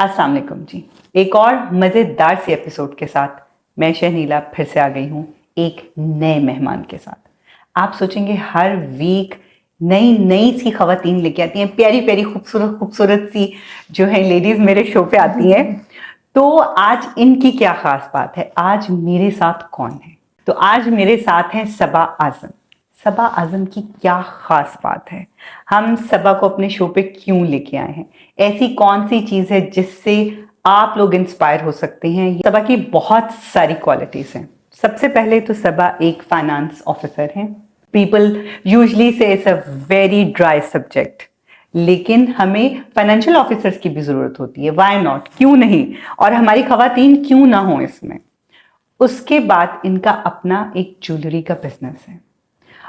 अस्सलाम वालेकुम जी। एक और मज़ेदार सी एपिसोड के साथ मैं शहनीला फिर से आ गई हूँ एक नए मेहमान के साथ। आप सोचेंगे हर वीक नई नई सी खवातीन लेके आती हैं, प्यारी प्यारी खूबसूरत खूबसूरत सी जो है लेडीज़ मेरे शो पे आती हैं। तो आज इनकी क्या ख़ास बात है, आज मेरे साथ कौन है? तो आज मेरे साथ हैं सबा आज़म। सबा आज़म की क्या ख़ास बात है, हम सबा को अपने शो पे क्यों लेके आए हैं, ऐसी कौन सी चीज़ है जिससे आप लोग इंस्पायर हो सकते हैं। सबा की बहुत सारी क्वालिटीज़ हैं। सबसे पहले तो सबा एक फाइनेंस ऑफिसर हैं। पीपल यूजली से it's a very dry subject, लेकिन हमें फाइनेंशियल ऑफिसर्स की भी ज़रूरत होती है। वाई नॉट, क्यों नहीं, और हमारी खवातीन क्यों ना हो इसमें। उसके बाद इनका अपना एक ज्वेलरी का बिजनेस है।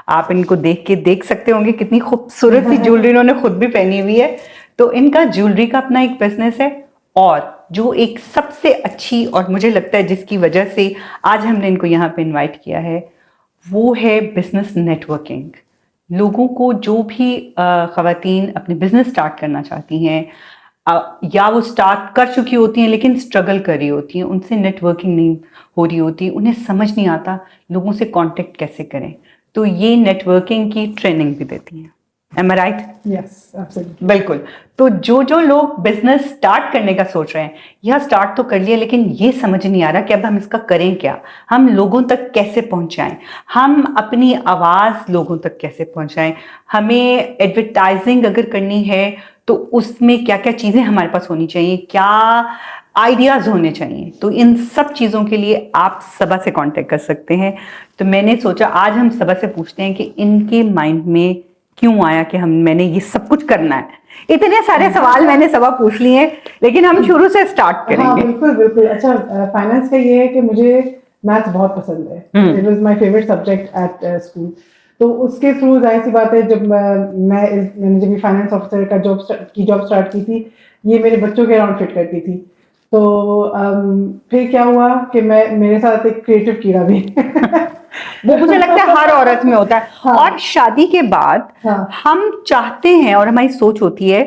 आप इनको देख के देख सकते होंगे कितनी खूबसूरत सी ज्वेलरी इन्होंने खुद भी पहनी हुई है। तो इनका ज्वेलरी का अपना एक बिजनेस है, और जो एक सबसे अच्छी और मुझे लगता है जिसकी वजह से आज हमने इनको यहाँ पे इनवाइट किया है, वो है बिजनेस नेटवर्किंग। लोगों को जो भी खवातीन अपने बिजनेस स्टार्ट करना चाहती हैं, या वो स्टार्ट कर चुकी होती हैं लेकिन स्ट्रगल कर रही होती हैं, उनसे नेटवर्किंग नहीं हो रही होती, उन्हें समझ नहीं आता लोगों से कांटेक्ट कैसे करें, तो ये नेटवर्किंग की ट्रेनिंग भी देती हैं। एम आई राइट? Yes, absolutely. बिल्कुल। तो जो लोग बिजनेस स्टार्ट करने का सोच रहे हैं, यह स्टार्ट तो कर लिया लेकिन ये समझ नहीं आ रहा कि अब हम इसका करें क्या, हम लोगों तक कैसे पहुंचाएं, हम अपनी आवाज़ लोगों तक कैसे पहुंचाएं, हमें एडवर्टाइजिंग अगर करनी है तो उसमें क्या क्या चीज़ें हमारे पास होनी चाहिए, क्या आइडियाज़ होने चाहिए। तो इन सब चीज़ों के लिए आप सबा से कांटेक्ट कर सकते हैं। तो मैंने सोचा आज हम सबा से पूछते हैं कि इनके माइंड में क्यों आया कि मैंने ये सब कुछ करना है। इतने सारे सवाल मैंने सबा पूछ लिए हैं, लेकिन हम शुरू से स्टार्ट करेंगे। हाँ, बिल्कुल बिल्कुल। अच्छा, फाइनेंस का ये है कि मुझे मैथ्स बहुत पसंद है। It was my favourite subject at school. तो उसके थ्रू जाहिर सी बात है, जब मैंने जब फाइनेंस ऑफिसर का जॉब स्टार्ट की थी, ये मेरे बच्चों के अराउंड फिट करती थी। तो फिर क्या हुआ कि मेरे साथ एक क्रिएटिव कीड़ा भी वो मुझे लगता है हर औरत में होता है। हाँ। और शादी के बाद हम चाहते हैं और हमारी सोच होती है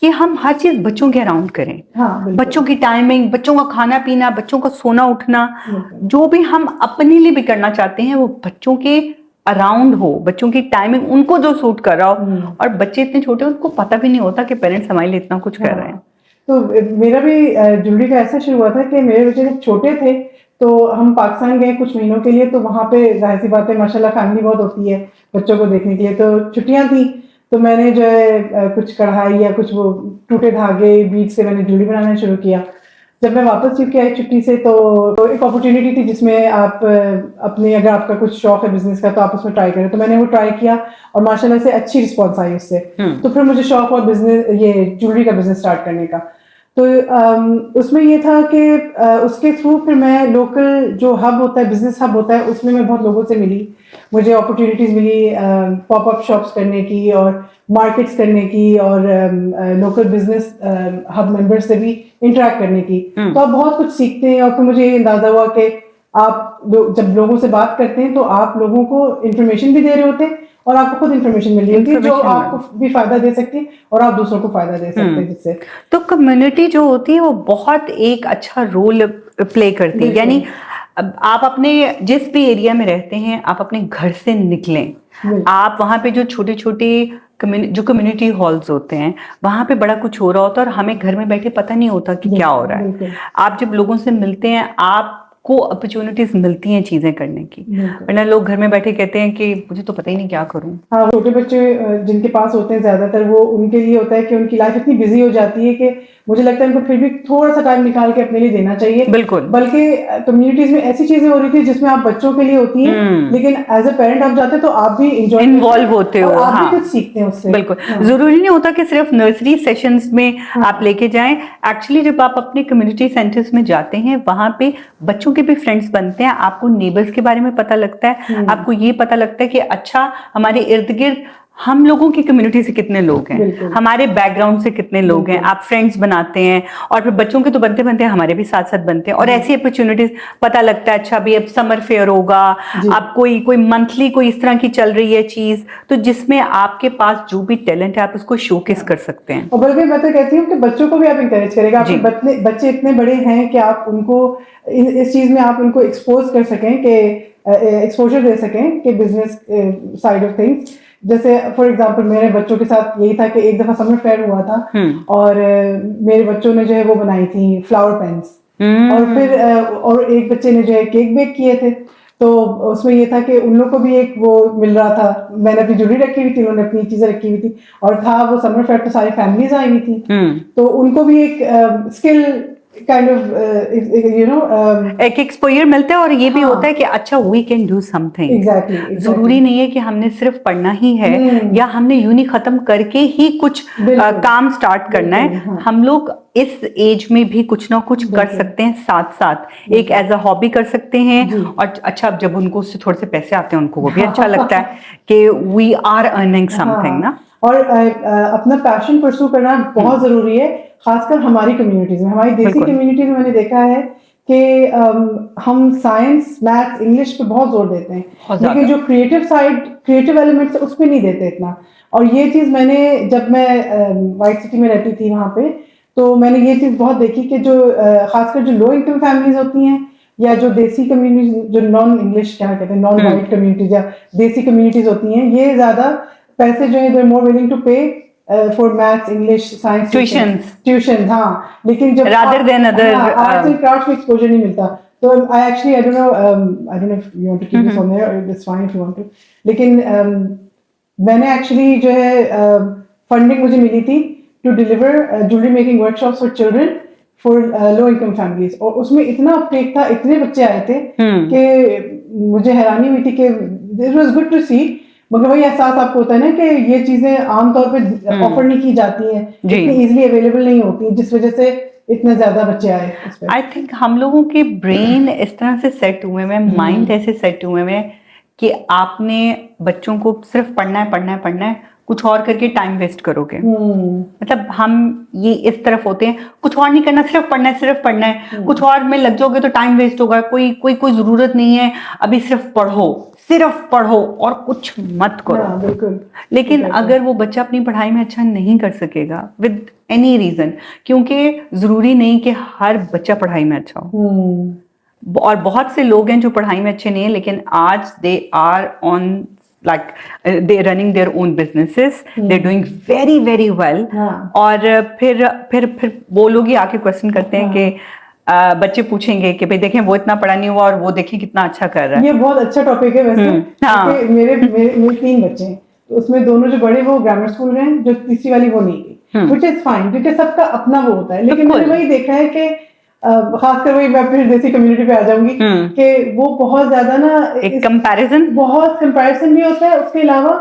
कि हम हर चीज बच्चों के अराउंड करें। हाँ, बच्चों की टाइमिंग, बच्चों का खाना पीना, बच्चों का सोना उठना, जो भी हम अपने लिए भी करना चाहते हैं वो बच्चों के अराउंड हो, बच्चों की टाइमिंग उनको जो सूट कर रहा हो। और बच्चे इतने छोटे, उनको पता भी नहीं होता कि पेरेंट्स हमारे लिए इतना कुछ कर रहे हैं। तो मेरा भी ज्वेलरी का ऐसा शुरू हुआ था कि मेरे बच्चे जब छोटे थे तो हम पाकिस्तान गए कुछ महीनों के लिए। तो वहाँ पे जाहिर सी बात है, माशाल्लाह फैमिली बहुत होती है बच्चों को देखने के लिए। तो छुट्टियाँ थी, तो मैंने जो है कुछ कढ़ाई या कुछ वो टूटे धागे बीच से मैंने ज्वेलरी बनाना शुरू किया। जब मैं वापस चुप के आई छुट्टी से, तो एक अपॉर्चुनिटी थी जिसमें आप अपने, अगर आपका कुछ शौक है बिजनेस का तो आप उसमें ट्राई करें। तो मैंने वो ट्राई किया और माशाल्लाह से अच्छी रिस्पॉन्स आई उससे। तो फिर मुझे शौक हुआ बिजनेस, ये ज्वेलरी का बिजनेस स्टार्ट करने का। तो उसमें ये था कि उसके थ्रू फिर मैं लोकल जो हब होता है, बिजनेस हब होता है, उसमें मैं बहुत लोगों से मिली। मुझे अपॉर्चुनिटीज मिली पॉपअप शॉप्स करने की और मार्केट्स करने की और लोकल बिजनेस हब मेंबर्स से भी इंटरेक्ट करने की। तो आप बहुत कुछ सीखते हैं। और फिर मुझे ये अंदाजा हुआ कि आप जब लोगों से बात करते हैं तो आप लोगों को इंफॉर्मेशन भी दे रहे होते हैं और आपको खुद इंफॉर्मेशन मिल रही होती है जो आपको भी फायदा दे सकती है और आप दूसरों को फायदा दे सकते हैं जिससे। तो कम्युनिटी जो होती है वो बहुत एक अच्छा रोल प्ले करती है। यानी आप अपने जिस भी एरिया में रहते हैं, आप अपने घर से निकलें, आप वहाँ पे जो छोटे छोटे जो कम्युनिटी हॉल्स होते हैं वहाँ पे बड़ा कुछ हो रहा होता है और हमें घर में बैठे पता नहीं होता कि क्या हो रहा है। आप जब लोगों से मिलते हैं, आपको अपॉर्चुनिटीज मिलती हैं चीजें करने की, वरना लोग घर में बैठे कहते हैं कि मुझे तो पता ही नहीं क्या करूं। हाँ, छोटे बच्चे जिनके पास होते हैं ज्यादातर, वो उनके लिए होता है कि उनकी लाइफ इतनी बिजी हो जाती है कि मुझे लगता है उनको फिर भी थोड़ा सा टाइम निकाल के अपने लिए देना चाहिए। बिल्कुल। बल्कि कम्युनिटीज में ऐसी चीजें हो रही थी जिसमें आप बच्चों के लिए होती हैं, लेकिन एज अ पेरेंट आप जाते हैं तो आप भी इन्वॉल्व होते हो। आप भी कुछ सीखते हैं उससे। बिल्कुल। जरूरी नहीं होता कि सिर्फ नर्सरी सेशंस में आप लेके जाएं। एक्चुअली जब आप अपने कम्युनिटी सेंटर्स में जाते हैं, वहां पे बच्चों के भी फ्रेंड्स बनते हैं, आपको नेबर्स के बारे में पता लगता है, आपको ये पता लगता है कि अच्छा हमारे इर्द गिर्द हम लोगों की कम्युनिटी से कितने लोग हैं, बिल्कुल। हमारे बैकग्राउंड से कितने लोग हैं, आप फ्रेंड्स बनाते हैं और फिर बच्चों के तो बनते बनते हमारे भी साथ साथ बनते हैं और ऐसी अपॉर्चुनिटीज पता लगता है। अच्छा अभी अब समर फेयर होगा, जी। आप कोई कोई मंथली कोई इस तरह की चल रही है चीज, तो जिसमें आपके पास जो भी टैलेंट है आप उसको शोकेस कर सकते हैं। और बल्कि मैं तो कहती हूँ कि बच्चों को भी आप इंकरेज करेगा, आपके जी। बच्चे इतने बड़े हैं कि आप उनको इस चीज में आप उनको एक्सपोज कर सकें, कि एक्सपोजर दे सकें कि बिजनेस साइड ऑफ थिंग्स। जैसे फॉर एग्जांपल मेरे बच्चों के साथ यही था कि एक दफा समर फेयर हुआ था और मेरे बच्चों ने जो है वो बनाई थी फ्लावर पेन्स, और फिर और एक बच्चे ने जो है केक बेक किए थे। तो उसमें ये था कि उन लोग को भी एक वो मिल रहा था, मैंने अपनी ज्वेलरी रखी हुई थी, उन्होंने अपनी चीजें रखी हुई थी, और था वो समर फेयर तो सारी फैमिलीज आई हुई थी, तो उनको भी एक स्किल काइंड ऑफ एक एक्सपोजर मिलता है और ये भी हाँ। होता है कि अच्छा we can do something. Exactly जरूरी नहीं है कि हमने सिर्फ पढ़ना ही है या हमने यूनी खत्म करके ही कुछ काम स्टार्ट करना है। हाँ। हम लोग इस एज में भी कुछ ना कुछ कर सकते हैं, साथ साथ एक एज अ हॉबी कर सकते हैं। और अच्छा जब उनको उससे थोड़े से पैसे आते हैं उनको वो भी अच्छा लगता है कि वी आर अर्निंग समथिंग ना। और अपना पैशन परस्यू करना बहुत जरूरी है, खासकर हमारी कम्युनिटीज में, हमारी देसी कम्युनिटीज में मैंने देखा है कि हम साइंस मैथ्स इंग्लिश पे बहुत जोर देते हैं, लेकिन जो क्रिएटिव साइड क्रिएटिव एलिमेंट्स उस पर नहीं देते इतना। और ये चीज मैंने जब मैं वाइट सिटी में रहती थी वहां पे, तो मैंने ये चीज बहुत देखी कि जो खासकर जो लो इनकम फैमिलीज होती हैं या जो देसी कम्युनिटीज, जो नॉन इंग्लिश क्या कहते हैं नॉन वाइट कम्युनिटीज या देसी कम्युनिटीज होती हैं, ये ज्यादा पैसे जो है they are more willing to pay for maths English science tuition. हाँ, लेकिन जब rather than other arts and crafts में एक्सपोजर नहीं मिलता। तो I actually I don't know if you want to keep this on there, it's fine if you want to, लेकिन मैंने actually जो है फंडिंग मुझे मिली थी to deliver jewellery making workshops for children for low income families, और उसमें इतना अपटेक था, इतने बच्चे आए थे कि मुझे हैरानी हुई थी कि इट वाज गुड टू सी। मगर वही एहसास आपको होता है ना कि ये चीजें आमतौर पे ऑफर नहीं की जाती हैं, इतनी इजीली अवेलेबल नहीं होती, जिस वजह से इतने ज्यादा बच्चे आए। आई थिंक हम लोगों के ब्रेन इस तरह से सेट हुए हैं, माइंड ऐसे सेट हुए हैं कि आपने बच्चों को सिर्फ पढ़ना है पढ़ना है पढ़ना है, कुछ और करके टाइम वेस्ट करोगे। मतलब हम ये इस तरफ होते हैं, कुछ और नहीं करना, सिर्फ पढ़ना है सिर्फ पढ़ना है, कुछ और में लग जाओगे तो टाइम वेस्ट होगा, कोई कोई कोई जरूरत नहीं है, अभी सिर्फ पढ़ो और कुछ मत करो। बिल्कुल। लेकिन अगर वो बच्चा अपनी पढ़ाई में अच्छा नहीं कर सकेगा विद एनी रीजन, क्योंकि जरूरी नहीं कि हर बच्चा पढ़ाई में अच्छा हो, और बहुत से लोग हैं जो पढ़ाई में अच्छे नहीं है लेकिन आज they are on like they running their own businesses, they're doing very very well। और फिर वो लोग ही आके क्वेश्चन करते हैं कि बच्चे पूछेंगे कि भाई देखें वो इतना पढ़ा नहीं हुआ और वो देखें कितना अच्छा कर रहा है। ये बहुत अच्छा टॉपिक है वैसे। हाँ। मेरे 3 बच्चे हैं, तो उसमें दोनों जो बड़े वो ग्रामर स्कूल गए, जो तीसरी वाली वो नहीं गई, which is fine, क्योंकि सबका अपना वो होता है। लेकिन मैंने वही देखा है कि खासकर वही मैं फिर देसी कम्युनिटी पे आ जाऊंगी कि वो बहुत ज्यादा ना एक कंपैरिजन भी होता है। उसके अलावा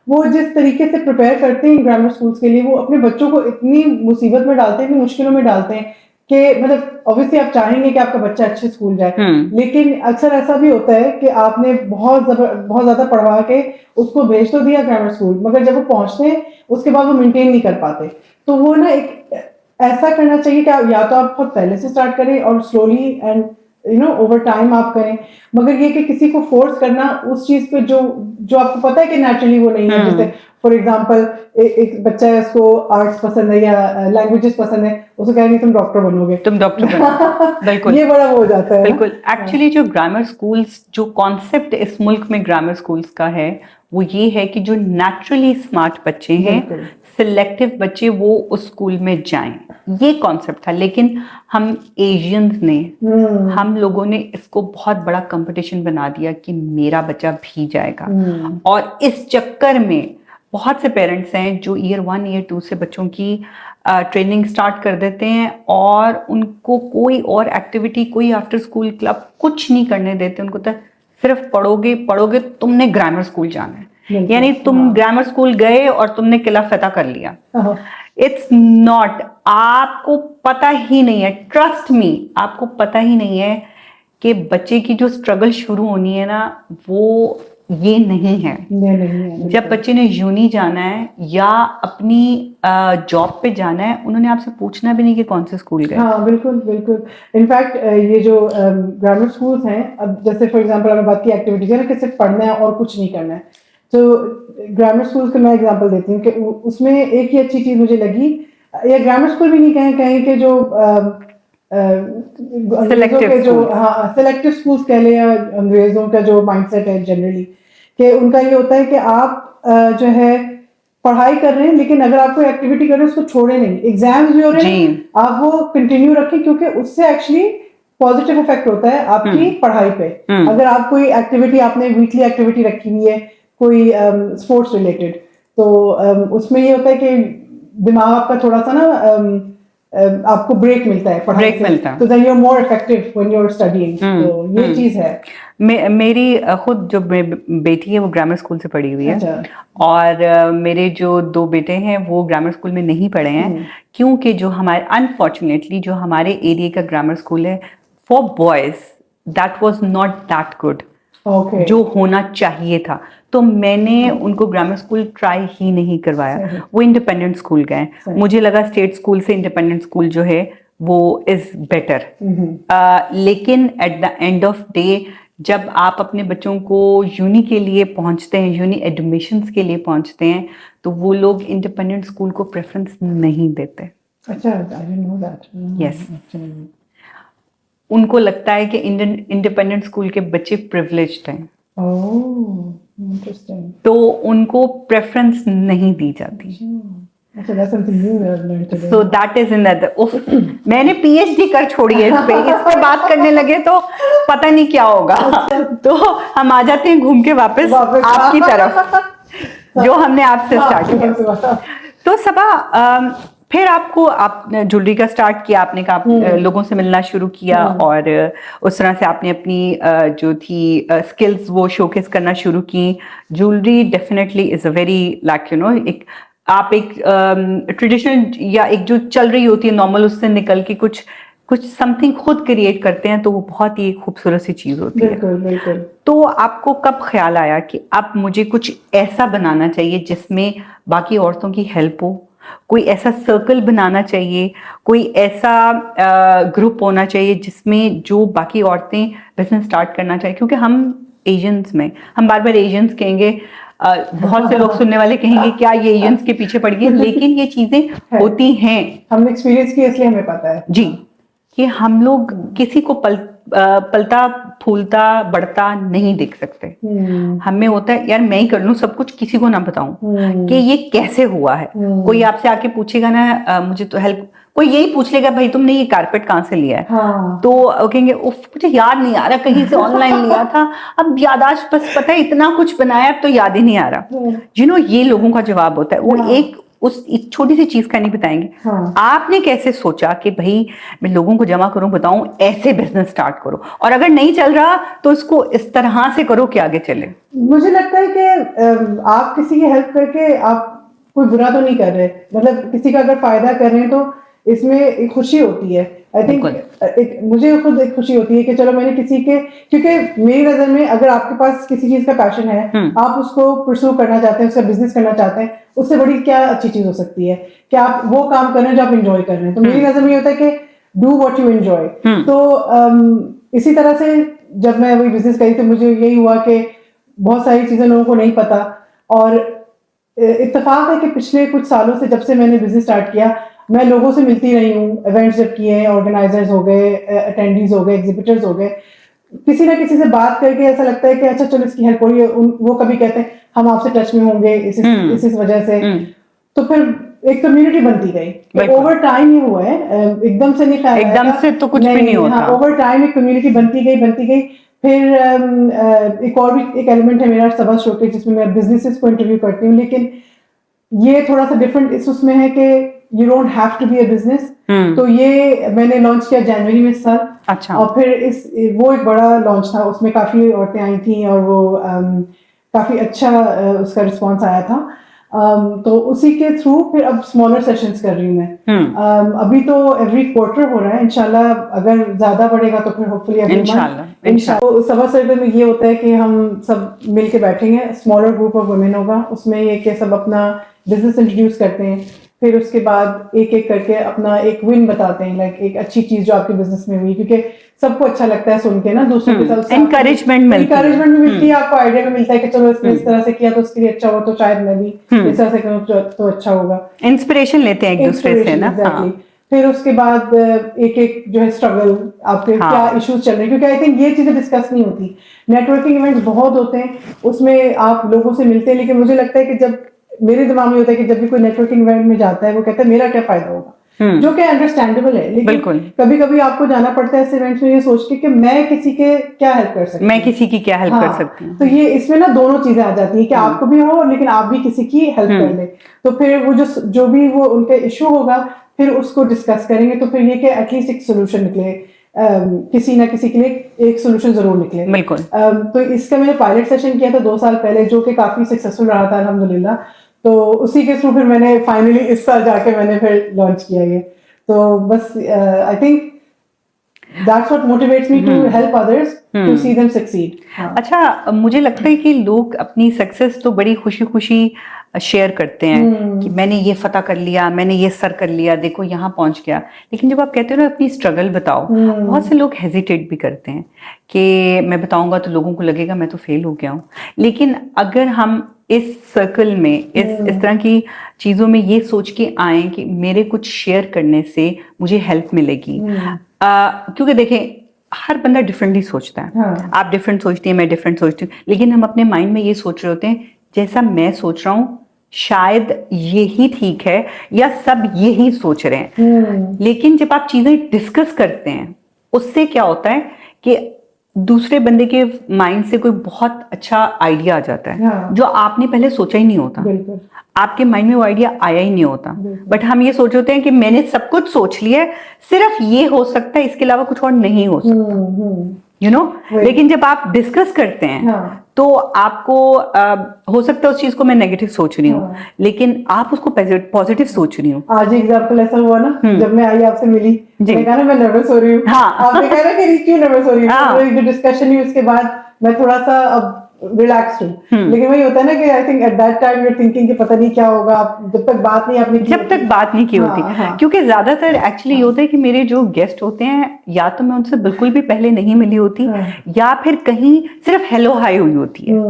वो जिस तरीके से प्रिपेयर करते हैं ग्रामर स्कूल्स के लिए, वो अपने बच्चों को इतनी मुसीबत में डालते हैं, इतनी मुश्किलों में डालते हैं कि मतलब ऑब्वियसली आप चाहेंगे कि आपका बच्चा अच्छे स्कूल जाए, लेकिन अक्सर ऐसा भी होता है कि आपने बहुत ज्यादा पढ़वा के उसको भेज तो दिया ग्रामर स्कूल, मगर जब वो पहुंचते हैं उसके बाद वो मेंटेन नहीं कर पाते। तो वो ना एक ऐसा करना चाहिए कि या तो आप बहुत पहले से स्टार्ट करें और स्लोली एंड ओवर टाइम आप करें, मगर ये कि किसी को फोर्स करना उस चीज पे जो आपको पता है कि नेचुरली वो नहीं है। जैसे फॉर एग्जांपल एक बच्चा है, उसको आर्ट्स पसंद है या लैंग्वेजेस पसंद है, उसको कहेंगे तुम डॉक्टर बनोगे, बिल्कुल ये बड़ा वो हो जाता है। बिल्कुल। एक्चुअली जो ग्रामर स्कूल्स, जो कॉन्सेप्ट इस मुल्क में ग्रामर स्कूल्स का है वो ये है कि जो नेचुरली स्मार्ट बच्चे हैं, सिलेक्टिव बच्चे, वो उस स्कूल में जाएं, ये कॉन्सेप्ट था। लेकिन हम एशियंस ने, हम लोगों ने इसको बहुत बड़ा कंपटीशन बना दिया कि मेरा बच्चा भी जाएगा, और इस चक्कर में बहुत से पेरेंट्स हैं जो ईयर 1 ईयर 2 से बच्चों की ट्रेनिंग स्टार्ट कर देते हैं और उनको कोई और एक्टिविटी, कोई आफ्टर स्कूल क्लब कुछ नहीं करने देते। उनको तो सिर्फ पढ़ोगे, तुमने ग्रामर स्कूल जाना है, यानी तुम ग्रामर स्कूल गए और तुमने किला फतह कर लिया। इट्स नॉट, आपको पता ही नहीं है, ट्रस्ट मी, आपको पता ही नहीं है कि बच्चे की जो स्ट्रगल शुरू होनी है ना, वो ये नहीं है। ये नहीं है। जब बच्चे ने यूनी जाना है या अपनी जॉब पे जाना है, उन्होंने आपसे पूछना भी नहीं कि कौन से स्कूल गए। हाँ बिल्कुल बिल्कुल। इनफैक्ट ये जो ग्रामर स्कूल्स हैं, अब जैसे फॉर एग्जांपल हमने बात की एक्टिविटीज है कि सिर्फ पढ़ना है और कुछ नहीं करना है, तो ग्रामर स्कूल्स का मैं एग्जांपल देती हूँ कि उसमें एक ही अच्छी चीज मुझे लगी, या ग्रामर स्कूल भी नहीं कहें, कहें कि जो अंग्रेजों के जो, हाँ सिलेक्टिव स्कूल्स कह ले, या अंग्रेजों का जो माइंडसेट है जनरली, कि उनका ये होता है कि आप जो है पढ़ाई कर रहे हैं, लेकिन अगर आप कोई एक्टिविटी कर रहे हैं उसको छोड़े नहीं, एग्जाम्स भी हो रहे हैं आप वो कंटिन्यू रखें, क्योंकि उससे एक्चुअली पॉजिटिव इफेक्ट होता है आपकी पढ़ाई पे। अगर आप कोई एक्टिविटी, आपने वीकली एक्टिविटी रखी हुई है कोई स्पोर्ट्स रिलेटेड, तो उसमें ये होता है कि दिमाग आपका थोड़ा सा ना आपको ब्रेक मिलता है पढ़ाई से, मिलता है, तो then you are more effective when you are studying. तो ये चीज है। मेरी खुद जो बेटी है वो ग्रामर स्कूल से पढ़ी हुई है। अच्छा। और मेरे जो 2 बेटे हैं वो ग्रामर स्कूल में नहीं पढ़े हैं, क्योंकि जो हमारे अनफॉर्चुनेटली जो हमारे एरिया का ग्रामर स्कूल है for boys that was not that good, जो होना चाहिए था। तो मैंने उनको ग्रामर स्कूल ट्राई ही नहीं करवाया, वो इंडिपेंडेंट स्कूल गए। मुझे लगा स्टेट स्कूल से इंडिपेंडेंट स्कूल जो है वो इज बेटर। लेकिन at the end of day जब आप अपने बच्चों को यूनी के लिए पहुंचते हैं, यूनी एडमिशन्स के लिए पहुंचते हैं, तो वो लोग इंडिपेंडेंट स्कूल को प्रेफरेंस नहीं देते। अच्छा, I didn't know that. Yes, उनको लगता है कि इंडिपेंडेंट स्कूल के बच्चे प्रिविलेज्ड हैं। ओह, इंटरेस्टिंग। तो उनको प्रेफरेंस नहीं दी जाती। So that is another। मैंने पीएचडी कर छोड़ी है इस पे बात करने लगे तो पता नहीं क्या होगा। तो हम आ जाते हैं घूम के वापस आपकी तरफ, जो हमने आपसे स्टार्ट किया। तो सबा फिर आप ज्वेलरी का स्टार्ट किया, आपने कहा लोगों से मिलना शुरू किया, और उस तरह से आपने अपनी जो थी स्किल्स वो शोकेस करना शुरू की। Jewellery definitely is a very like एक आप एक ट्रेडिशनल या एक जो चल रही होती है नॉर्मल, उससे निकल के कुछ समथिंग खुद क्रिएट करते हैं, तो वो बहुत ही खूबसूरत सी चीज होती है। बिल्कुल बिल्कुल। तो आपको कब ख्याल आया कि अब मुझे कुछ ऐसा बनाना चाहिए जिसमें बाकी औरतों की हेल्प हो, कोई ऐसा सर्कल बनाना चाहिए, कोई ऐसा ग्रुप होना चाहिए जिसमें जो बाकी औरतें बिजनेस स्टार्ट करना चाहिए? क्योंकि हम एशियंस में, हम बार बार एशियंस कहेंगे, बहुत से लोग सुनने वाले कहेंगे क्या ये एशियंस के पीछे पड़ गए, लेकिन ये चीजें होती हैं, हमने एक्सपीरियंस किया इसलिए हमें पता है जी, कि हम लोग किसी को पलता फूलता बढ़ता नहीं देख सकते। हमें होता है यार मैं ही कर लूं सब कुछ, किसी को ना बताऊं कि ये कैसे हुआ है। कोई आपसे आके पूछेगा ना मुझे तो हेल्प, कोई यही पूछ लेगा भाई तुमने ये कारपेट कहाँ से लिया है? हाँ। तो कहेंगे उफ मुझे याद नहीं आ रहा, कहीं से ऑनलाइन लिया था, अब यादाश्त बस पता है इतना कुछ बनाया अब तो याद ही नहीं आ रहा। ये लोगों का जवाब होता है। वो एक छोटी सी चीज का नहीं बताएंगे। आपने कैसे सोचा कि भाई मैं लोगों को जमा करूं, बताऊं ऐसे बिजनेस स्टार्ट करो, और अगर नहीं चल रहा तो इसको इस तरह से करो कि आगे चले? मुझे लगता है कि आप किसी की हेल्प करके आप कोई बुरा तो नहीं कर रहे, मतलब किसी का अगर फायदा कर रहे हैं तो इसमें एक खुशी होती है। आई थिंक मुझे खुद एक खुशी होती है कि चलो मैंने किसी के, क्योंकि मेरी नजर में अगर आपके पास किसी चीज का पैशन है, आप उसको परस्यू करना चाहते हैं, उसका बिजनेस करना चाहते हैं, उससे बड़ी क्या अच्छी चीज हो सकती है कि आप वो काम कर रहे हैं जो आप एंजॉय कर रहे हैं। तो मेरी नजर में ये होता है कि डू व्हाट यू एंजॉय। तो इसी तरह से जब मैं वही बिजनेस करी तो मुझे यही हुआ कि बहुत सारी चीजें लोगों को नहीं पता, और इत्तेफाक है कि पिछले कुछ सालों से जब से मैंने बिजनेस स्टार्ट किया मैं लोगों से मिलती रही हूँ, इवेंट्स जब किए हैं, ऑर्गेनाइजर्स हो गए, अटेंडीज हो गए, एग्जिबिटर्स हो गए, किसी ना किसी से बात करके ऐसा लगता है कि अच्छा चलो इसकी हेल्प हो रही है। वो कभी कहते हैं हम आपसे टच में होंगे इस वजह से, तो फिर एक कम्युनिटी बनती गई। ओवर टाइम ये हुआ है, एकदम से नहीं, एकदम से तो कुछ भी नहीं होता। ओवर टाइम एक कम्युनिटी बनती गई। फिर एक और भी एक एलिमेंट है मेरा सबा शोकेस, जिसमें मैं बिजनेसेस को इंटरव्यू करती हूँ, लेकिन ये थोड़ा सा डिफरेंट उसमें है कि you don't have to be a business. तो ये मैंने लॉन्च किया जनवरी में सर। अच्छा। और फिर वो एक बड़ा लॉन्च था, उसमें काफी औरतें आई थी और वो काफी अच्छा उसका रिस्पॉन्स आया था। तो उसी के थ्रू फिर अब स्मॉलर सेशंस कर रही हूँ मैं। अभी तो एवरी क्वार्टर हो रहा है, इंशाल्लाह अगर ज्यादा बढ़ेगा तो फिर होपफुली एवरी इंशाल्लाह। तो सवा सर्कल में ये होता है कि हम सब मिलके बैठेंगे, स्मॉलर ग्रुप ऑफ वुमेन होगा, उसमें ये कि सब अपना बिजनेस इंट्रोड्यूस करते हैं, फिर उसके बाद एक एक करके अपना एक विन बताते हैं, लाइक एक अच्छी चीज जो आपके बिजनेस में हुई, क्योंकि सबको अच्छा लगता है सुन के ना, दूसरों के साथ एनकरेजमेंट मिलती है, आपको आइडिया भी मिलता है कि चलो इसने इस तरह से किया तो उसके लिए अच्छा हुआ, तो शायद मैं भी इस तरह से करूँ तो अच्छा होगा, इंस्पिरेशन लेते हैं एक दूसरे से ना। exactly. फिर उसके बाद एक एक जो है स्ट्रगल, आपके क्या इश्यूज चल रहे हैं, क्योंकि आई थिंक ये चीजें डिस्कस नहीं होती। नेटवर्किंग इवेंट्स बहुत होते हैं, उसमें आप लोगों से मिलते हैं, लेकिन मुझे लगता है कि जब मेरे दिमाग में होता है कि जब भी कोई नेटवर्किंग इवेंट में जाता है वो कहता है मेरा क्या फायदा होगा, जो कि अंडरस्टैंडेबल है, लेकिन कभी कभी आपको जाना पड़ता है ऐसे इवेंट्स में ये सोच के कि मैं किसी के क्या हेल्प कर सकती हूँ, मैं किसी की क्या हेल्प कर सकती हूँ। तो ये इसमें ना दोनों चीजें आ जाती है कि आपको भी हो लेकिन आप भी किसी की हेल्प कर ले, तो फिर वो जो भी वो उनका इशू होगा फिर उसको डिस्कस करेंगे, तो फिर ये कि एटलीस्ट एक सोल्यूशन निकले, किसी ना किसी के लिए एक सोल्यूशन जरूर निकले। बिल्कुल। तो इसका मैंने पायलट सेशन किया था 2 साल पहले, जो कि काफी सक्सेसफुल रहा था अल्हम्दुलिल्लाह, तो उसी के थ्रू फिर मैंने फाइनली इस साल जाके मैंने फिर लॉन्च किया ये, तो बस I think that's what motivates me to help others to see them succeed. अच्छा, मुझे लगता है कि लोग अपनी सक्सेस तो बड़ी खुशी खुशी शेयर करते हैं कि मैंने ये फतह कर लिया, मैंने ये सर कर लिया, देखो यहाँ पहुंच गया, लेकिन जब आप कहते हो ना अपनी स्ट्रगल बताओ, बहुत से लोग हेजिटेट भी करते हैं कि मैं बताऊंगा तो लोगों को लगेगा मैं तो फेल हो गया हूँ। लेकिन अगर हम इस सर्कल में इस तरह की चीजों में ये सोच के आए कि मेरे कुछ शेयर करने से मुझे हेल्प मिलेगी, क्योंकि देखें हर बंदा डिफरेंटली सोचता है। आप डिफरेंट सोचती हैं, मैं डिफरेंट सोचती हूँ, लेकिन हम अपने माइंड में ये सोच रहे होते हैं जैसा मैं सोच रहा हूँ शायद यही ठीक है या सब यही सोच रहे हैं। लेकिन जब आप चीजें डिस्कस करते हैं उससे क्या होता है कि दूसरे बंदे के माइंड से कोई बहुत अच्छा आइडिया आ जाता है जो आपने पहले सोचा ही नहीं होता, आपके माइंड में वो आइडिया आया ही नहीं होता, बट हम ये सोच होते हैं कि मैंने सब कुछ सोच लिया है, सिर्फ ये हो सकता है, इसके अलावा कुछ और नहीं हो सकता, यू नो। लेकिन जब आप डिस्कस करते हैं तो आपको हो सकता है उस चीज को मैं नेगेटिव सोच रही हूँ, लेकिन आप उसको पॉजिटिव सोच रही हूँ। आज एग्जांपल ऐसा हुआ ना, जब मैं आई आपसे मिली, मैंने कहा ना मैं नर्वस हो रही हूँ, आपने कहा ना कि क्यों नर्वस हो रही हूँ, जो डिस्कशन हुई उसके बाद मैं थोड़ा सा अब रिलैक्स हूँ, लेकिन वही होता है ना कि I think at that time you are thinking कि पता नहीं क्या होगा, जब तक बात नहीं की होती, क्योंकि ज्यादातर एक्चुअली ये होता है कि मेरे जो गेस्ट होते हैं या तो मैं उनसे बिल्कुल भी पहले नहीं मिली होती या फिर कहीं सिर्फ हेलो हाय हुई होती है।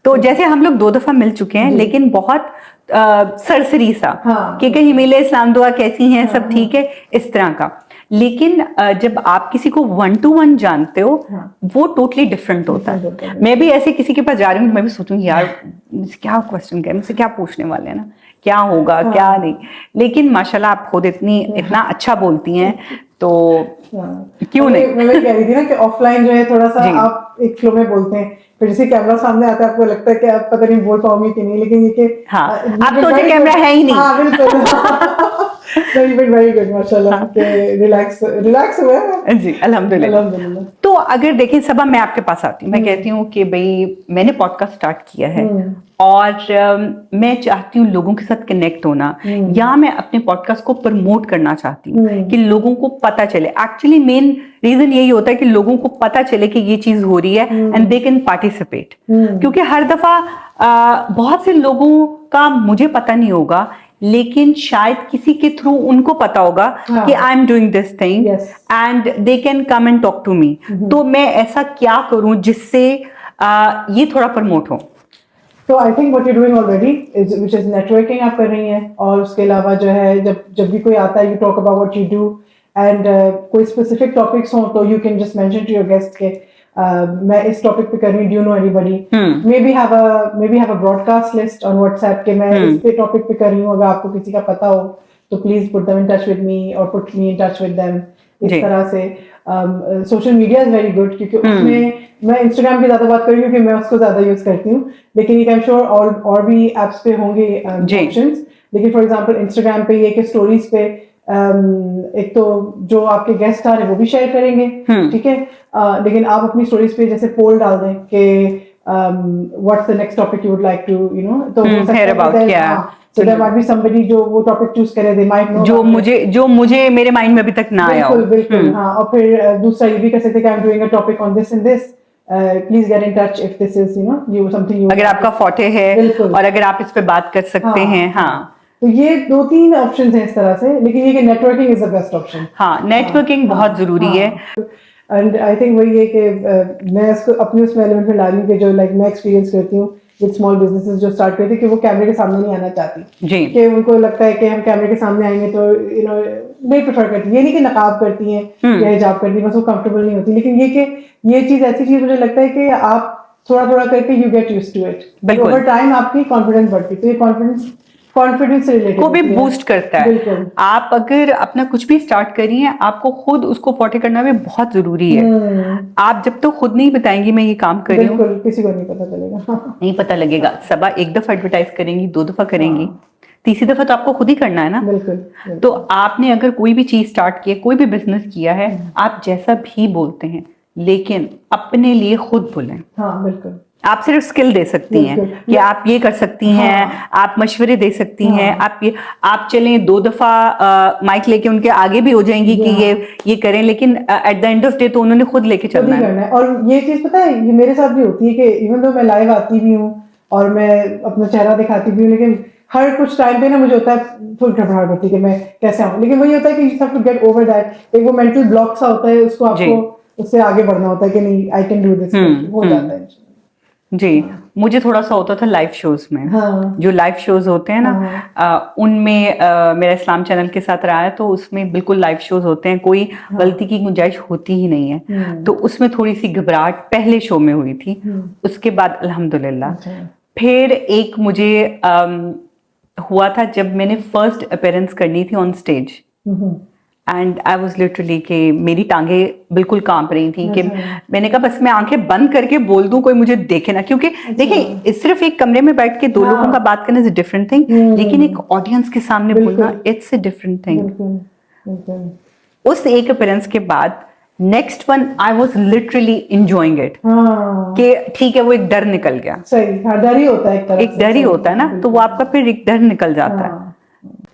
तो जैसे हम लोग 2 दफा मिल चुके हैं, लेकिन बहुत सरसरी सा कि कहीं मिले, इस्लाम दुआ कैसी हैं, सब ठीक है, इस तरह का। लेकिन जब आप किसी को 1-to-1 जानते हो वो टोटली डिफरेंट होता है। मैं भी ऐसे किसी के पास जा रही हूँ, मैं भी सोचूंगी यार मुझसे क्या क्वेश्चन करें, मुझसे क्या पूछने वाले हैं ना, क्या होगा क्या नहीं, लेकिन माशाल्लाह आप खुद इतना अच्छा बोलती हैं तो क्यों नहीं। मैं कह रही थी ना कि ऑफलाइन जो है थोड़ा सा आप एक फ्लो में बोलते हैं, फिर जैसे कैमरा सामने आता है आपको लगता है कि आप पता नहीं बोल पाओगे कि नहीं, लेकिन ये कि आप सोचे कैमरा है ही नहीं। हाँ बिल्कुल। वेरी गुड माशाल्लाह, रिलैक्स हुआ है जी, अल्हम्दुलिल्लाह। तो अगर देखें सबा, मैं आपके पास आती हूँ, मैं कहती हूँ कि भाई मैंने पॉडकास्ट स्टार्ट किया है और मैं चाहती हूँ लोगों के साथ कनेक्ट होना, या मैं अपने पॉडकास्ट को प्रमोट करना चाहती हूँ कि लोगों को पता चले। एक्चुअली मेन रीजन यही होता है कि लोगों को पता चले कि ये चीज हो रही है एंड दे कैन पार्टिसिपेट, क्योंकि हर दफा बहुत से लोगों का मुझे पता नहीं होगा, लेकिन शायद किसी के थ्रू उनको पता होगा कि I am doing this thing and they can come and talk to me. तो मैं ऐसा क्या करूं जिससे ये थोड़ा प्रमोट हो। तो I think what you doing already which is networking आप कर रही हैं, और उसके अलावा जो है जब भी कोई आता है you talk about what you do, and कोई स्पेसिफिक टॉपिक्स हो तो you can just mention to your guest के मैं इस टॉपिक पे कर रही हूँ, do you know anybody, maybe have a broadcast list on WhatsApp के मैं इस पे टॉपिक पे कर रही हूँ, अगर आपको किसी का पता हो तो please put them in touch with me और put me in touch with them. इस तरह से social media is very good, क्योंकि उसमें मैं इंस्टाग्राम की ज्यादा बात कर रही हूँ क्योंकि मैं उसको ज्यादा यूज करती हूँ, लेकिन आई एम श्योर और भी एप्स पे होंगे ऑप्शंस, लेकिन फॉर एग्जांपल इंस्टाग्राम पे ये कि स्टोरीज पे एक तो जो आपके गेस्ट आ रहे हैं वो भी शेयर करेंगे, ठीक है, लेकिन आप अपनी स्टोरीज पे जैसे पोल डाल दें कि what's the next topic you would like to तो hear about, yeah. so there might be somebody जो वो टॉपिक चूज करे, they might know जो मुझे मेरे माइंड में अभी तक ना आया हो। बिल्कुल हाँ। और फिर दूसरा ये भी कर सकते हैं कि I'm doing a topic on this and this, please get in touch if this is you something you अगर आपका फॉटे है और अगर आप इस पे बात कर सकते हैं। हाँ, तो ये 2-3 ऑप्शंस हैं इस तरह से, लेकिन ये कि networking is the best option. हाँ, नेटवर्किंग बहुत जरूरी है। एंड आई थिंक वही है कि मैं इसको अपने उसमें एलिमेंट में ला रही हूँ कि जो लाइक मैं एक्सपीरियंस करती हूँ विद स्मॉल बिजनेसेस जो स्टार्ट करती कि वो कैमरे के सामने नहीं आना चाहती जी, कि उनको लगता है कि हम कैमरे के सामने आएंगे तो नहीं प्रेफर करती। ये नहीं कि नकाब करती हैं या हिजाब करती हैं, बस वो कंफर्टेबल नहीं होती, लेकिन ये कि ये चीज ऐसी चीज मुझे लगता है कि आप थोड़ा थोड़ा करके you get used to it, over time आपकी कॉन्फिडेंस बढ़ती है। तो ये कॉन्फिडेंस से रिलेटेड को भी बूस्ट करता है। आप अगर अपना कुछ भी स्टार्ट करिए, आपको खुद उसको फॉटे करना भी बहुत जरूरी है। आप जब तक खुद नहीं बताएंगी मैं ये काम कर रही हूँ, किसी को नहीं पता चलेगा, नहीं पता लगेगा। सबा एक दफा एडवर्टाइज करेंगी, 2 दफा करेंगी, तीसरी दफा तो आपको खुद ही करना है ना। बिल्कुल। तो आपने अगर कोई भी चीज स्टार्ट की है, कोई भी बिजनेस किया है, आप जैसा भी बोलते हैं लेकिन अपने लिए खुद बोलें। हाँ बिल्कुल। आप सिर्फ स्किल दे सकती हैं कि आप ये कर सकती हैं, आप मशवरे दे सकती हैं, आप चलें 2 दफा माइक लेके उनके आगे भी हो जाएंगी कि ये करें, लेकिन at the end of day तो उन्होंने खुद लेके चलना है। और ये चीज पता है ये मेरे साथ भी होती है कि इवन दो मैं लाइव आती भी हूँ और मैं अपना चेहरा दिखाती भी हूँ, लेकिन हर कुछ टाइम पे ना मुझे होता है फुल घबराहट होती है कि मैं कैसे आऊँ, लेकिन वही होता है कि you have to get over that. एक वो मेंटल ब्लॉक सा होता है, उसको आपको उससे आगे बढ़ना होता है कि नहीं आई कैन डू दिस, हो जाता है जी। मुझे थोड़ा सा होता था लाइव शोज में। जो लाइव शोज होते हैं ना, उनमें मेरा इस्लाम चैनल के साथ रहा है, तो उसमें बिल्कुल लाइव शोज होते हैं, कोई गलती की गुंजाइश होती ही नहीं है। तो उसमें थोड़ी सी घबराहट पहले शो में हुई थी, उसके बाद अल्हम्दुलिल्लाह। फिर एक मुझे हुआ था जब मैंने फर्स्ट अपीयरेंस करनी थी on stage, and I was literally कि मेरी टांगे बिल्कुल कांप रही थी कि मैंने कहा बस मैं आंखें बंद करके बोल दूं, कोई मुझे देखे ना। क्योंकि देखिए सिर्फ एक कमरे में बैठ के 2 लोगों का बात करना इज अ डिफरेंट थिंग, लेकिन एक ऑडियंस के सामने बोलना इट्स अ डिफरेंट थिंग। उस एक अपीयरेंस के बाद next one I was literally enjoying it कि ठीक है, वो एक डर निकल गया। सही, डर ही होता है, एक डर ही होता है ना, तो वो आपका फिर एक डर निकल जाता है।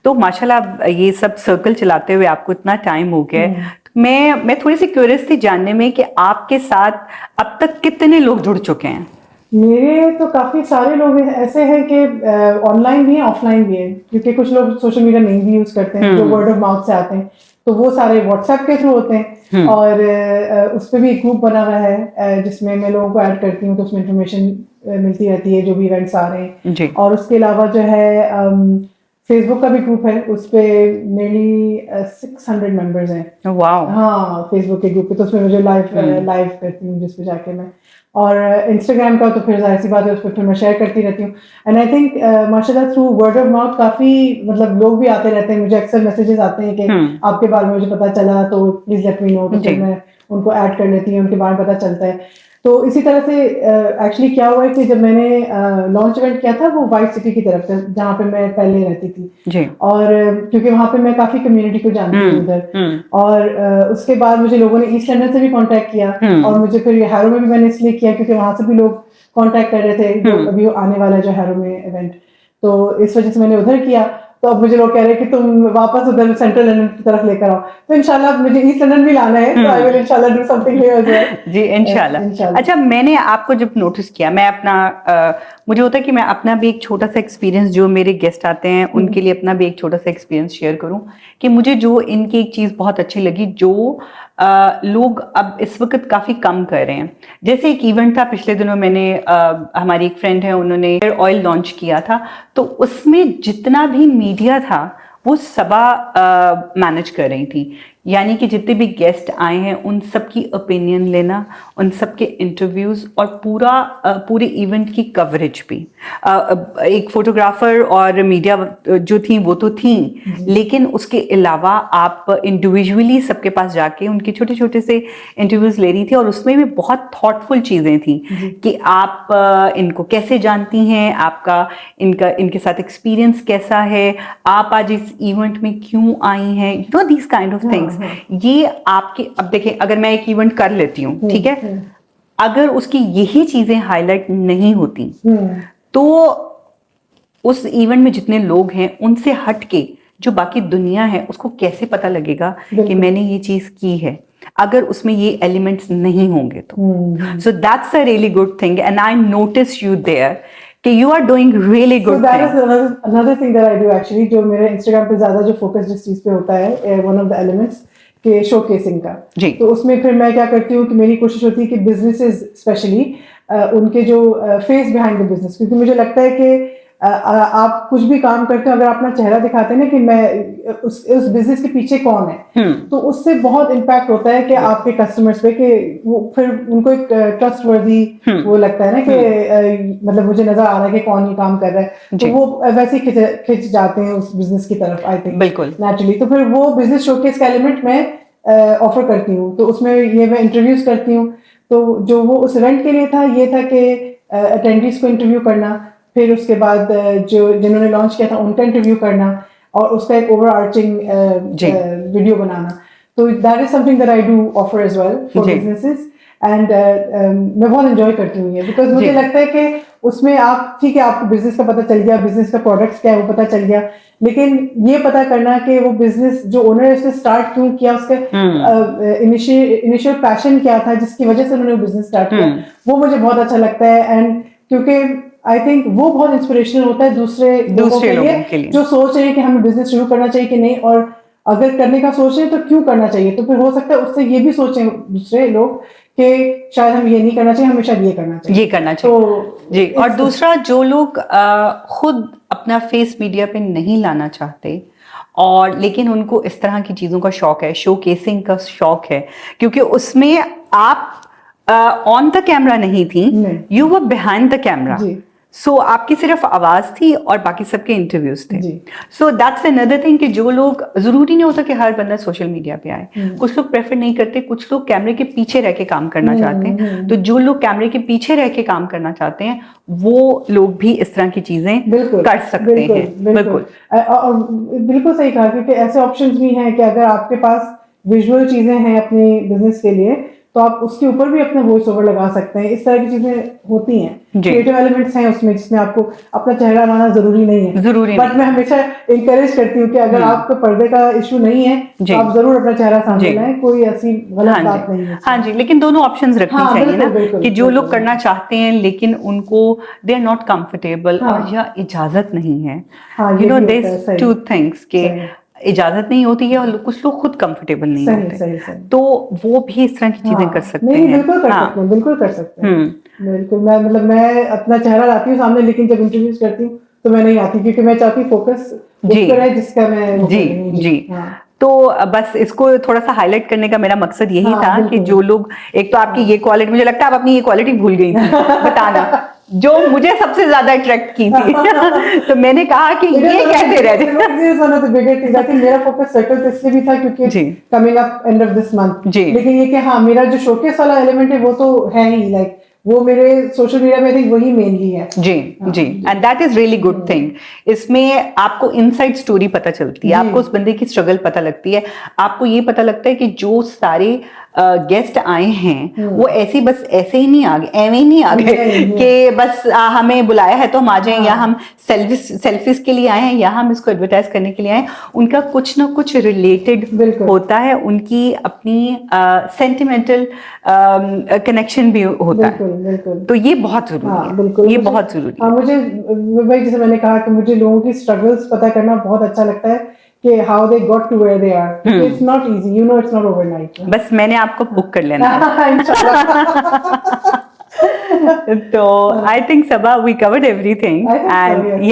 तो माशाल्लाह ये सब सर्कल चलाते हुए आपको इतना टाइम हो गया है। मैं थोड़ी सी क्यूरियस थी जानने में कि आपके साथ अब तक कितने लोग जुड़ चुके हैं। मेरे तो काफी सारे लोग ऐसे हैं कि ऑनलाइन भी हैं ऑफलाइन भी हैं, क्योंकि कुछ लोग सोशल मीडिया नहीं भी यूज करते हैं, जो वर्ड ऑफ माउथ से आते हैं, तो वो सारे व्हाट्सएप के थ्रू होते हैं। और उस पर भी एक ग्रुप बना हुआ है जिसमें मैं लोगों को ऐड करती हूँ, तो उसमें इंफॉर्मेशन मिलती रहती है जो भी इवेंट्स आ रहे हैं। और उसके अलावा जो है फेसबुक का भी ग्रुप है, उस पे मेनली 600 मेंबर्स हैं। वाओ। हाँ, फेसबुक के ग्रुप पे, तो उसमें मुझे लाइव करती हूँ जिस पे जाके मैं। और इंस्टाग्राम का तो फिर जाहिर सी बात है, उस पर फिर मैं शेयर करती रहती हूँ। एंड आई थिंक माशाल्लाह थ्रू वर्ड ऑफ माउथ काफी मतलब लोग भी आते रहते हैं, मुझे अक्सर मैसेजेस आते हैं कि आपके बारे में मुझे पता चला तो प्लीज लेट मी नो, तो फिर मैं उनको ऐड कर लेती हूँ, उनके बारे में पता चलता है। तो इसी तरह से एक्चुअली क्या हुआ है कि जब मैंने लॉन्च इवेंट किया था वो वाइट सिटी की तरफ से, जहाँ पे मैं पहले रहती थी, और क्योंकि वहाँ पे मैं काफी कम्युनिटी को जानती हूँ उधर। और उसके बाद मुझे लोगों ने ईस्ट लंदन से भी कांटेक्ट किया, और मुझे फिर हैरो में भी मैंने इसलिए किया क्योंकि वहाँ से भी लोग कांटेक्ट कर रहे थे जो अभी आने वाला है जो हैरो में इवेंट, तो इस वजह से मैंने उधर किया। तो अब मुझे लोग कह रहे हैं कि तुम वापस उधर सेंट्रल लंदन की तरफ लेकर आओ, तो इंशाल्लाह मुझे ईस्ट लंदन भी लाना है, तो आई विल इंशाल्लाह डू समथिंग हियर जी इंशाल्लाह। अच्छा, मैंने आपको जब नोटिस किया, मैं अपना मुझे होता है कि मैं अपना भी एक छोटा सा एक्सपीरियंस, जो मेरे गेस्ट आते हैं उनके लिए अपना भी एक छोटा सा एक्सपीरियंस शेयर करूं, कि मुझे जो इनकी एक चीज़ बहुत अच्छी लगी, जो लोग अब इस वक्त काफ़ी कम कर रहे हैं। जैसे एक इवेंट था पिछले दिनों, मैंने हमारी एक फ्रेंड है, उन्होंने हेयर ऑयल लॉन्च किया था, तो उसमें जितना भी मीडिया था वो सबा मैनेज कर रही थी। यानी कि जितने भी गेस्ट आए हैं उन सब की ओपिनियन लेना, उन सब के इंटरव्यूज़, और पूरे इवेंट की कवरेज भी। एक फोटोग्राफर और मीडिया जो थी वो तो थी, लेकिन उसके अलावा आप इंडिविजुअली सबके पास जाके उनके छोटे छोटे से इंटरव्यूज़ ले रही थी, और उसमें भी बहुत थॉटफुल चीज़ें थी कि आप इनको कैसे जानती हैं, आपका इनके साथ एक्सपीरियंस कैसा है, आप आज इस इवेंट में क्यों आई हैं, you know these kind of things. ये आपके, अब देखिए अगर मैं एक इवेंट कर लेती हूँ, ठीक है, अगर उसकी यही चीजें हाईलाइट नहीं होती तो उस इवेंट में जितने लोग हैं उनसे हट के जो बाकी दुनिया है उसको कैसे पता लगेगा कि मैंने ये चीज की है अगर उसमें ये एलिमेंट्स नहीं होंगे तो so that's a really good thing and I notice you there कि you are doing really So good that thing is another thing that I do actually, जो मेरे Instagram पे ज्यादा जो फोकस जिस चीज पे होता है, one of the elements के शोकेसिंग का। जी। तो उसमें फिर मैं क्या करती हूँ कि मेरी कोशिश होती है कि बिजनेसेस स्पेशली उनके जो फेस बिहाइंड द बिजनेस, क्योंकि मुझे लगता है कि आप कुछ भी काम करते हो अगर आप अपना चेहरा दिखाते हैं ना कि मैं उस बिजनेस के पीछे कौन है, तो उससे बहुत इम्पैक्ट होता है कि आपके कस्टमर्स पे, कि वो फिर उनको एक ट्रस्ट वर्दी वो लगता है ना कि मतलब मुझे नजर आ रहा है कि कौन ये काम कर रहा है, तो वो वैसे ही खिंच जाते हैं उस बिजनेस की तरफ, आई थिंक बिल्कुल नेचुरली। तो फिर वो बिजनेस शोकेस का एलिमेंट मैं ऑफर करती हूँ, तो उसमें ये मैं इंटरव्यूज करती हूँ। तो जो वो उस इवेंट के लिए था ये था कि अटेंडीज को इंटरव्यू करना, फिर उसके बाद जो जिन्होंने लॉन्च किया था उनका इंटरव्यू करना और उसका एक ओवरआर्चिंग वीडियो बनाना। तो that is something that I do offer as well for businesses and मैं बहुत एंजॉय करती हूँ ये, बिकॉज मुझे लगता है कि उसमें आप ठीक है आपको बिजनेस का पता चल गया, बिजनेस का प्रोडक्ट्स क्या है वो पता चल गया, लेकिन ये पता करना कि वो बिजनेस जो ओनर है उसने स्टार्ट क्यों किया, उसका इनिशियल पैशन क्या था जिसकी वजह से उन्होंने वो बिजनेस स्टार्ट किया, वो मुझे बहुत अच्छा लगता है। एंड क्योंकि आई थिंक वो बहुत इंस्पिरेशनल होता है दूसरे लोगों के लिए जो सोच रहे हैं कि हमें बिजनेस शुरू करना चाहिए कि नहीं, और अगर करने का सोच रहे हैं तो क्यों करना चाहिए। तो फिर हो सकता है उससे ये भी सोचें दूसरे लोग कि शायद हम ये नहीं करना चाहिए, हमें शायद ये करना चाहिए, ये करना चाहिए। तो जी, और दूसरा जो लोग खुद अपना फेस मीडिया पे नहीं लाना चाहते और लेकिन उनको इस तरह की चीजों का शौक है, शोकेसिंग का शौक है, क्योंकि उसमें आप ऑन द कैमरा नहीं थी, you were behind the camera, so आपकी सिर्फ आवाज थी और बाकी सबके इंटरव्यूज थे। सो दैट्स अनदर थिंग कि जो लोग, जरूरी नहीं होता कि हर बंदा सोशल मीडिया पे आए, कुछ लोग प्रेफर नहीं करते, कुछ लोग कैमरे के पीछे रह के काम करना चाहते हैं। तो जो लोग कैमरे के पीछे रह के काम करना चाहते हैं वो लोग भी इस तरह की चीजें कर सकते हैं। बिल्कुल बिल्कुल सही कहा, क्योंकि ऐसे ऑप्शंस भी हैं कि अगर आपके पास विजुअल चीजें हैं अपने बिजनेस के लिए तो आप उसके ऊपर भी अपना वॉइस ओवर लगा सकते हैं। इस तरह की चीजें होती हैं, क्रिएटिव एलिमेंट्स हैं उसमें जिसमें आपको अपना चेहरा लाना जरूरी नहीं है, बट मैं हमेशा इंकरेज करती हूँ कि अगर आपको पर्दे का इशू नहीं है तो आप जरूर अपना चेहरा सामने लाएं, कोई ऐसी गलत बात नहीं है। हाँ जी, लेकिन दोनों ऑप्शंस रखनी चाहिए ना, कि जो लोग करना चाहते हैं लेकिन उनको दे आर नॉट कंफर्टेबल और या इजाजत नहीं है, you know this two things के इजाजत नहीं होती है और कुछ लोग खुद कंफर्टेबल नहीं होते, तो वो भी इस तरह की चीजें कर सकते हैं। बिल्कुल कर सकते हैं, बिल्कुल कर सकते हैं, बिल्कुल। मैं अपना चेहरा लाती हूँ सामने, लेकिन जब इंटरव्यूज करती हूँ तो मैं नहीं आती, क्योंकि मैं चाहती हूँ फोकस उस पर है जिसका मैं जी। तो बस इसको थोड़ा सा हाईलाइट करने का मेरा मकसद यही था कि जो लोग, एक तो आपकी ये क्वालिटी, मुझे लगता है आप अपनी ये क्वालिटी भूल गई थी बताना, जो मुझे सबसे ज्यादा अट्रैक्ट की थी तो मैंने कहा कि ये कैसे रह जाए। मेरा फोकस सर्कल इसलिए भी था क्योंकि coming up end of this month, लेकिन ये कि हाँ मेरा जो शोकेस वाला एलिमेंट है वो तो है ही, लाइक वो मेरे सोशल मीडिया में आई थिंक वही मेनली है। जी, and that is really good thing. इसमें आपको इनसाइड स्टोरी पता चलती है, आपको उस बंदे की स्ट्रगल पता लगती है, आपको ये पता लगता है कि जो सारे गेस्ट आए हैं वो ऐसे बस ऐसे ही नहीं आ गए, एवं ही नहीं आ गए कि बस हमें बुलाया है तो हम आ जाएं, या हम सेल्फीज के लिए आए हैं, या हम इसको एडवर्टाइज करने के लिए आए हैं। उनका कुछ ना कुछ रिलेटेड होता है, उनकी अपनी सेंटिमेंटल कनेक्शन भी होता है, तो ये बहुत जरूरी है, ये बहुत जरूरी है। मुझे भाई जैसे मैंने कहा कि मुझे लोगों की स्ट्रगल्स पता करना बहुत अच्छा लगता है कि how they got to where they are. It's not easy, you know, it's not overnight. बस मैंने आपको बुक कर लेना तो आई थिंक सबा we covered everything and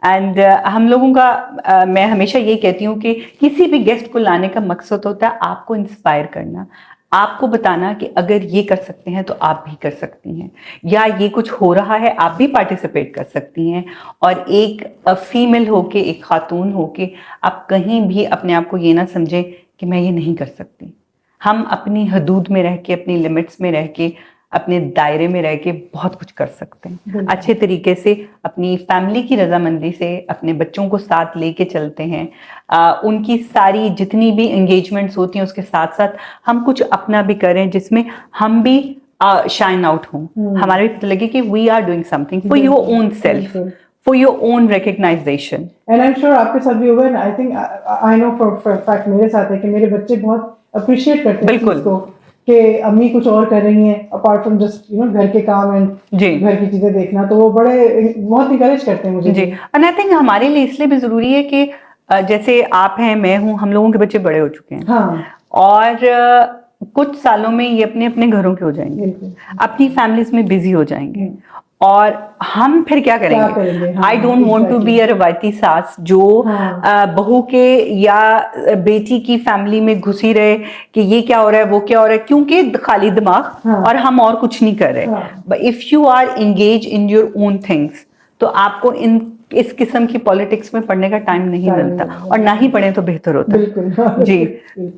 and हम लोगों का मैं हमेशा ये कहती हूँ कि किसी भी गेस्ट को लाने का मकसद होता है आपको इंस्पायर करना, आपको बताना कि अगर ये कर सकते हैं तो आप भी कर सकती हैं, या ये कुछ हो रहा है आप भी पार्टिसिपेट कर सकती हैं। और एक फीमेल होके, एक खातून होके आप कहीं भी अपने आप को ये ना समझें कि मैं ये नहीं कर सकती। हम अपनी हदूद में रह के, अपनी लिमिट्स में रह के, अपने दायरे में रह के बहुत कुछ कर सकते हैं, अच्छे तरीके से अपनी फैमिली की रजामंदी से अपने बच्चों को साथ लेके चलते हैं, उनकी सारी जितनी भी एंगेजमेंट्स होती हैं उसके साथ साथ हम कुछ अपना भी करें जिसमें हम भी शाइन आउट हो, हमारे भी पता लगे कि we are doing something for your own self, for your own recognition. And I am sure आपके साथ भी होगा, and I think I know for fact मेरे साथ है कि मेरे बच्चे बहुत अप्रिशिएट करते हैं बिल्कुल। इसको कि अम्मी कुछ और कर रही हैं अपार्ट फ्रॉम जस्ट घर के काम एंड घर की चीजें देखना, तो वो बड़े बहुत इंकरेज करते हैं मुझे जी। एंड आई थिंक हमारे लिए इसलिए भी जरूरी है कि जैसे आप हैं, मैं हूं, हम लोगों के बच्चे बड़े हो चुके हैं। हाँ। और कुछ सालों में ये अपने अपने घरों के हो जाएंगे, अपनी फैमिलीज में बिजी हो जाएंगे, और हम फिर क्या करेंगे? I don't want to be a रवायती सास जो बहू के या बेटी की फैमिली में घुसी रहे कि ये क्या हो रहा है, वो क्या हो रहा है, क्योंकि खाली दिमाग और हम और कुछ नहीं कर रहे। But if you are engage in your own things, तो आपको इस किस्म की पॉलिटिक्स में पढ़ने का टाइम नहीं मिलता, और ना ही पढ़े तो बेहतर होता है। जी।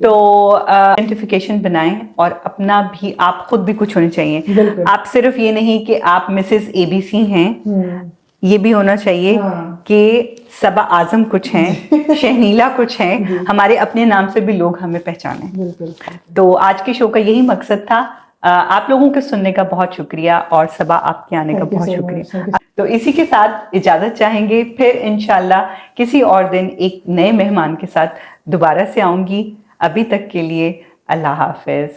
तो आइडेंटिफिकेशन बनाएं, और अपना भी, आप खुद भी कुछ होने चाहिए। आप सिर्फ ये नहीं कि आप मिसेस एबीसी हैं, ये भी होना चाहिए कि सबा आजम कुछ हैं, शहनीला कुछ हैं, हमारे अपने नाम से भी लोग हमें पहचाने। तो आज के शो का यही मकसद था। आप लोगों के सुनने का बहुत शुक्रिया, और सबा आपके आने का बहुत शुक्रिया। तो इसी के साथ इजाजत चाहेंगे, फिर इंशाल्लाह किसी और दिन एक नए मेहमान के साथ दोबारा से आऊंगी। अभी तक के लिए अल्लाह हाफिज।